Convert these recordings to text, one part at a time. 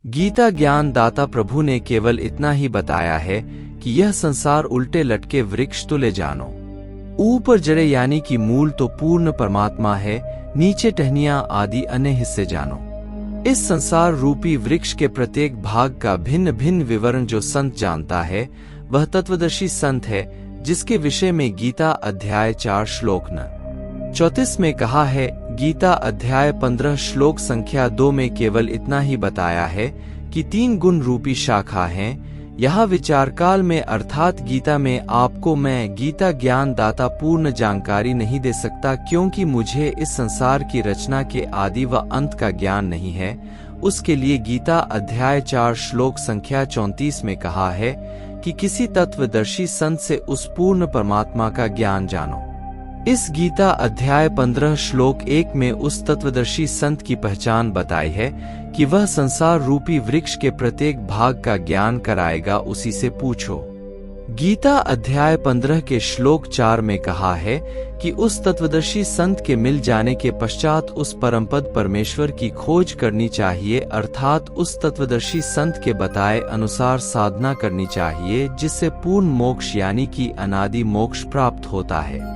गीता ज्ञान दाता प्रभु ने केवल इतना ही बताया है कि यह संसार उल्टे लटके वृक्ष तुले जानो। ऊपर जड़े यानी कि मूल तो पूर्ण परमात्मा है, नीचे टहनियां आदि अन्य हिस्से जानो। इस संसार रूपी वृक्ष के प्रत्येक भाग का भिन्न भिन्न विवरण जो संत जानता है वह तत्वदर्शी संत है, जिसके विषय में गीता अध्याय 4 श्लोक 34 में कहा है। गीता अध्याय 15 श्लोक संख्या 2 में केवल इतना ही बताया है कि 3 गुण रूपी शाखा हैं। यहाँ विचार काल में अर्थात गीता में आपको मैं गीता ज्ञान दाता पूर्ण जानकारी नहीं दे सकता, क्योंकि मुझे इस संसार की रचना के आदि व अंत का ज्ञान नहीं है। उसके लिए गीता अध्याय 4 श्लोक संख्या 34 में कहा है कि किसी तत्वदर्शी संत से उस पूर्ण परमात्मा का ज्ञान जानो। इस गीता अध्याय 15 श्लोक 1 में उस तत्वदर्शी संत की पहचान बताई है कि वह संसार रूपी वृक्ष के प्रत्येक भाग का ज्ञान कराएगा, उसी से पूछो। गीता अध्याय 15 के श्लोक 4 में कहा है कि उस तत्वदर्शी संत के मिल जाने के पश्चात उस परमपद परमेश्वर की खोज करनी चाहिए, अर्थात उस तत्वदर्शी संत के बताए अनुसार साधना करनी चाहिए, जिससे पूर्ण मोक्ष यानी कि अनादि मोक्ष प्राप्त होता है।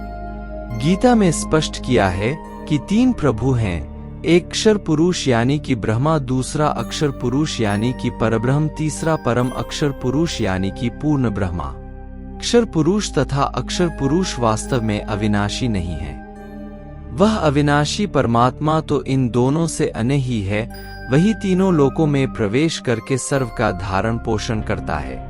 गीता में स्पष्ट किया है कि 3 प्रभु हैं, एक अक्षर पुरुष यानी कि ब्रह्मा, दूसरा अक्षर पुरुष यानी कि परब्रह्म, तीसरा परम अक्षर पुरुष यानी कि पूर्ण ब्रह्मा। अक्षर पुरुष तथा अक्षर पुरुष वास्तव में अविनाशी नहीं है। वह अविनाशी परमात्मा तो इन दोनों से अन्य ही है, वही तीनों लोकों में प्रवेश करके सर्व का धारण पोषण करता है।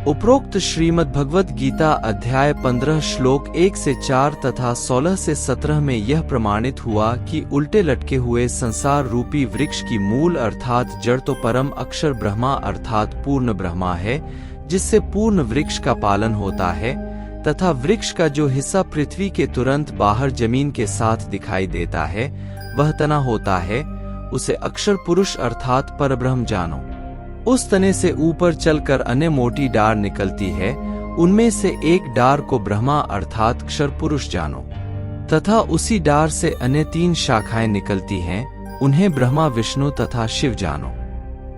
उपरोक्त श्रीमद् भगवत गीता अध्याय 15 श्लोक 1 से 4 तथा 16 से 17 में यह प्रमाणित हुआ कि उल्टे लटके हुए संसार रूपी वृक्ष की मूल अर्थात जड़ तो परम अक्षर ब्रह्मा अर्थात पूर्ण ब्रह्मा है, जिससे पूर्ण वृक्ष का पालन होता है, तथा वृक्ष का जो हिस्सा पृथ्वी के तुरंत बाहर जमीन के साथ दिखाई देता है वह तना होता है, उसे अक्षर पुरुष अर्थात परब्रह्म जानो। उस तने से ऊपर चलकर अन्य मोटी डार निकलती है, उनमें से एक डार को ब्रह्मा अर्थात अक्षर पुरुष जानो, तथा उसी डार से अन्य 3 शाखाएं निकलती हैं, उन्हें ब्रह्मा विष्णु तथा शिव जानो,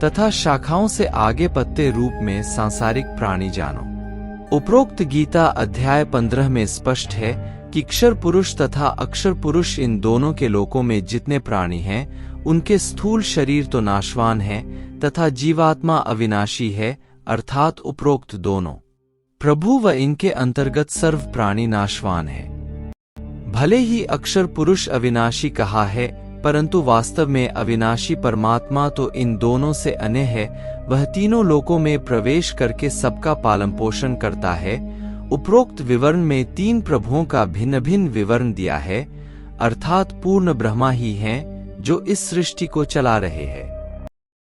तथा शाखाओं से आगे पत्ते रूप में सांसारिक प्राणी जानो। उपरोक्त गीता अध्याय 15 में स्पष्ट है कि अक्षर पुरुष तथा अक्षर पुरुष इन दोनों के लोकों में जितने प्राणी हैं उनके स्थूल शरीर तो नाशवान है तथा जीवात्मा अविनाशी है, अर्थात उपरोक्त दोनों प्रभु व इनके अंतर्गत सर्व प्राणी नाशवान है। भले ही अक्षर पुरुष अविनाशी कहा है, परंतु वास्तव में अविनाशी परमात्मा तो इन दोनों से अन्य है। वह तीनों लोकों में प्रवेश करके सबका पालन पोषण करता है। उपरोक्त विवरण में 3 प्रभुओं का भिन्न भिन्न विवरण दिया है, अर्थात पूर्ण ब्रह्मा ही हैं जो इस सृष्टि को चला रहे हैं।